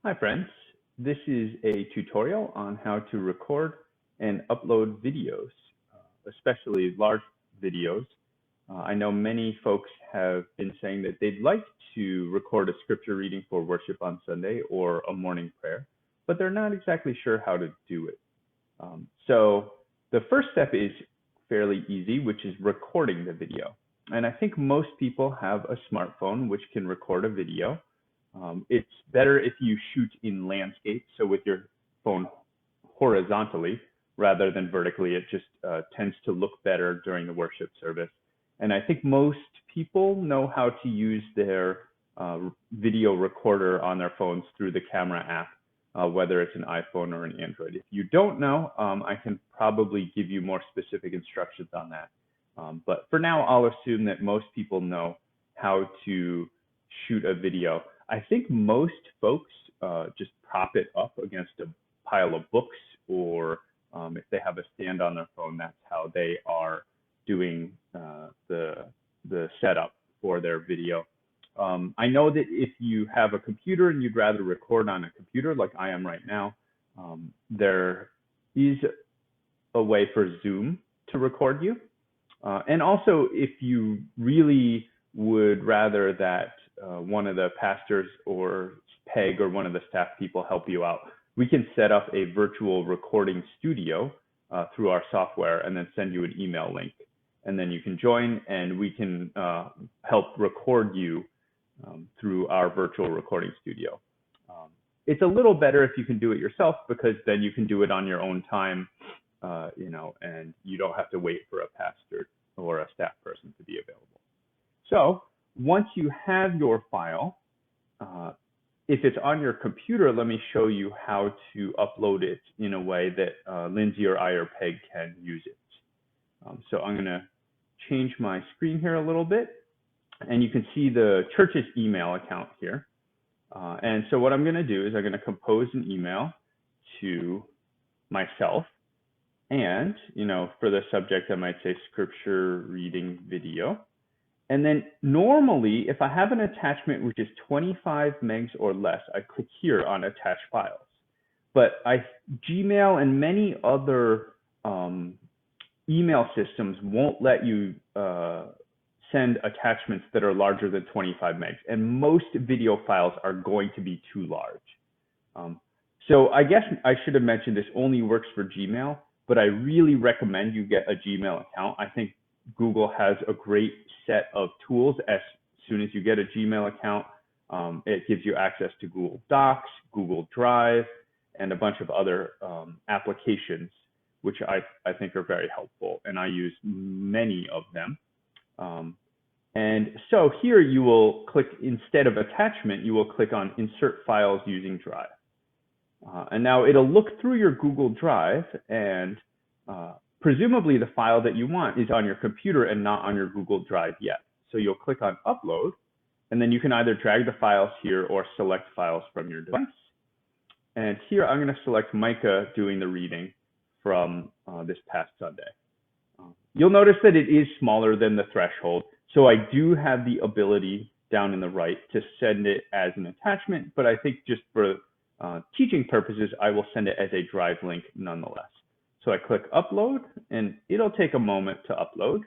Hi friends, this is a tutorial on how to record and upload videos, especially large videos. I know many folks have been saying that they'd like to record a scripture reading for worship on Sunday or a morning prayer, but they're not exactly sure how to do it. So the first step is fairly easy, which is recording the video. And I think most people have a smartphone which can record a video. It's better if you shoot in landscape, so with your phone horizontally rather than vertically. It just tends to look better during the worship service. And I think most people know how to use their video recorder on their phones through the camera app, whether it's an iPhone or an Android. If you don't know, I can probably give you more specific instructions on that. But for now, I'll assume that most people know how to shoot a video. I think most folks just prop it up against a pile of books, or if they have a stand on their phone, that's how they are doing the setup for their video. I know that if you have a computer and you'd rather record on a computer like I am right now, there is a way for Zoom to record you. And also, if you really would rather that one of the pastors or Peg or one of the staff people help you out, we can set up a virtual recording studio through our software and then send you an email link. And then you can join and we can help record you through our virtual recording studio. It's a little better if you can do it yourself, because then you can do it on your own time, and you don't have to wait for a pastor or a staff person to be available. So once you have your file, if it's on your computer, let me show you how to upload it in a way that Lindsay or I or Peg can use it. So I'm going to change my screen here a little bit, and you can see the church's email account here. And so what I'm going to do is I'm going to compose an email to myself. And, for the subject, I might say scripture reading video. And then normally, if I have an attachment which is 25 megs or less, I click here on attach files. But Gmail and many other email systems won't let you send attachments that are larger than 25 megs. And most video files are going to be too large. So I guess I should have mentioned this only works for Gmail, but I really recommend you get a Gmail account. I think Google has a great set of tools. As soon as you get a Gmail account, it gives you access to Google Docs, Google Drive, and a bunch of other applications, which I think are very helpful, and I use many of them. And so here you will click, instead of attachment, you will click on Insert Files using Drive. And now it'll look through your Google Drive, and presumably the file that you want is on your computer and not on your Google Drive yet. So you'll click on Upload, and then you can either drag the files here or select files from your device. And here I'm going to select Micah doing the reading from this past Sunday. You'll notice that it is smaller than the threshold, so I do have the ability down in the right to send it as an attachment, but I think just for teaching purposes, I will send it as a Drive link nonetheless. So I click Upload, and it'll take a moment to upload.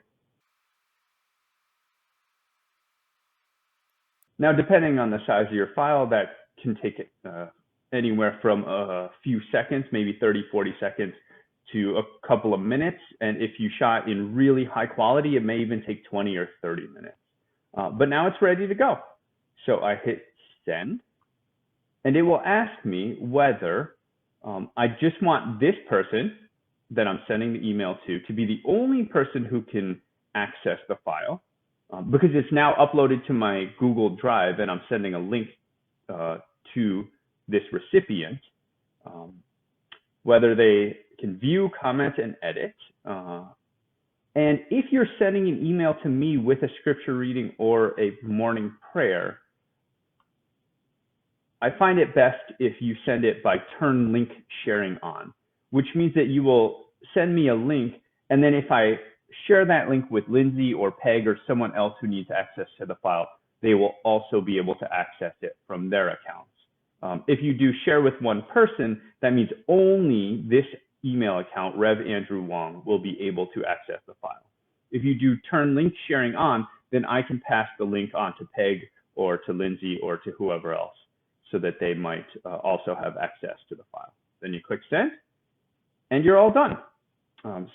Now, depending on the size of your file, that can take anywhere from a few seconds, maybe 30, 40 seconds, to a couple of minutes. And if you shot in really high quality, it may even take 20 or 30 minutes. But now it's ready to go. So I hit Send, and it will ask me whether I just want this person that I'm sending the email to be the only person who can access the file, because it's now uploaded to my Google Drive and I'm sending a link to this recipient, whether they can view, comment, and edit. And if you're sending an email to me with a scripture reading or a morning prayer, I find it best if you send it by turn link sharing on, which means that you will send me a link, and then if I share that link with Lindsay or Peg or someone else who needs access to the file, they will also be able to access it from their accounts. If you do share with one person, that means only this email account, Rev Andrew Wong, will be able to access the file. If you do turn link sharing on, then I can pass the link on to Peg or to Lindsay or to whoever else so that they might also have access to the file. Then you click send and you're all done.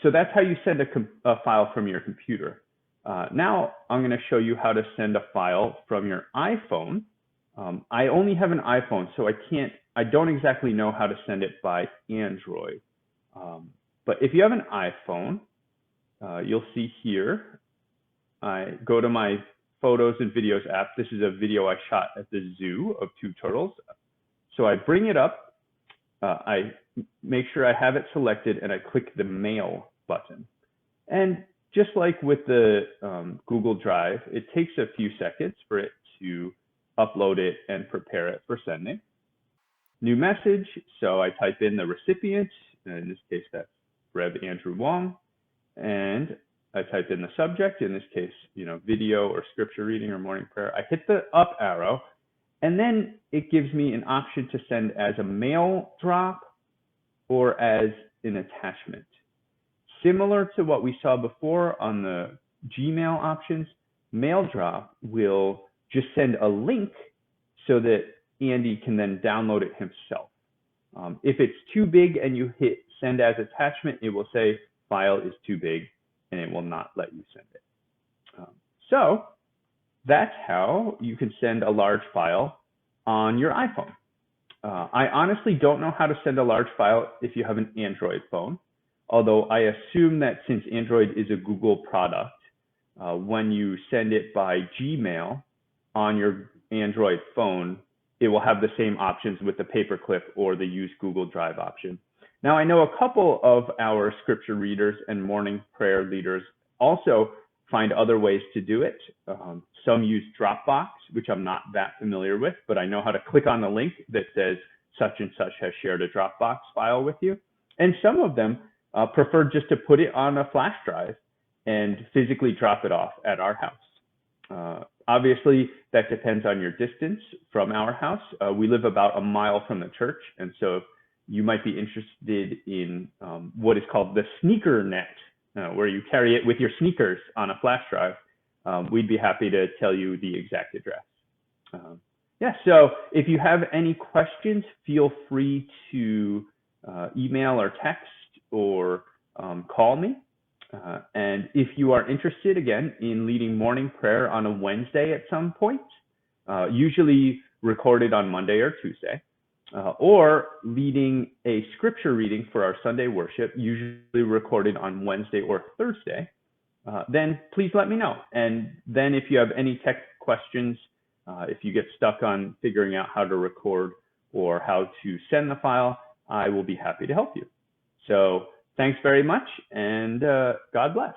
So that's how you send a file from your computer. Now I'm going to show you how to send a file from your iPhone. I only have an iPhone, so I don't exactly know how to send it by Android. But if you have an iPhone, you'll see here, I go to my Photos and Videos app. This is a video I shot at the zoo of 2 turtles. So I bring it up, I make sure I have it selected, and I click the Mail button. And just like with the Google Drive, it takes a few seconds for it to upload it and prepare it for sending. New message, so I type in the recipient, and in this case that's Rev Andrew Wong, and I type in the subject, in this case, video or scripture reading or morning prayer. I hit the up arrow, and then it gives me an option to send as a mail drop or as an attachment. Similar to what we saw before on the Gmail options, mail drop will just send a link so that Andy can then download it himself. If it's too big and you hit send as attachment, it will say file is too big and it will not let you send it. So that's how you can send a large file on your iPhone. I honestly don't know how to send a large file if you have an Android phone, although I assume that since Android is a Google product, when you send it by Gmail on your Android phone, it will have the same options with the paperclip or the use Google Drive option. Now, I know a couple of our scripture readers and morning prayer leaders also find other ways to do it. Some use Dropbox, which I'm not that familiar with, but I know how to click on the link that says such and such has shared a Dropbox file with you. And some of them prefer just to put it on a flash drive and physically drop it off at our house. Obviously, that depends on your distance from our house. We live about a mile from the church, and so you might be interested in what is called the sneaker net, where you carry it with your sneakers on a flash drive. We'd be happy to tell you the exact address. So if you have any questions, feel free to email or text or call me. And if you are interested, again, in leading morning prayer on a Wednesday at some point, usually recorded on Monday or Tuesday, or leading a scripture reading for our Sunday worship, usually recorded on Wednesday or Thursday, then please let me know. And then if you have any tech questions, if you get stuck on figuring out how to record or how to send the file, I will be happy to help you. So thanks very much, and God bless.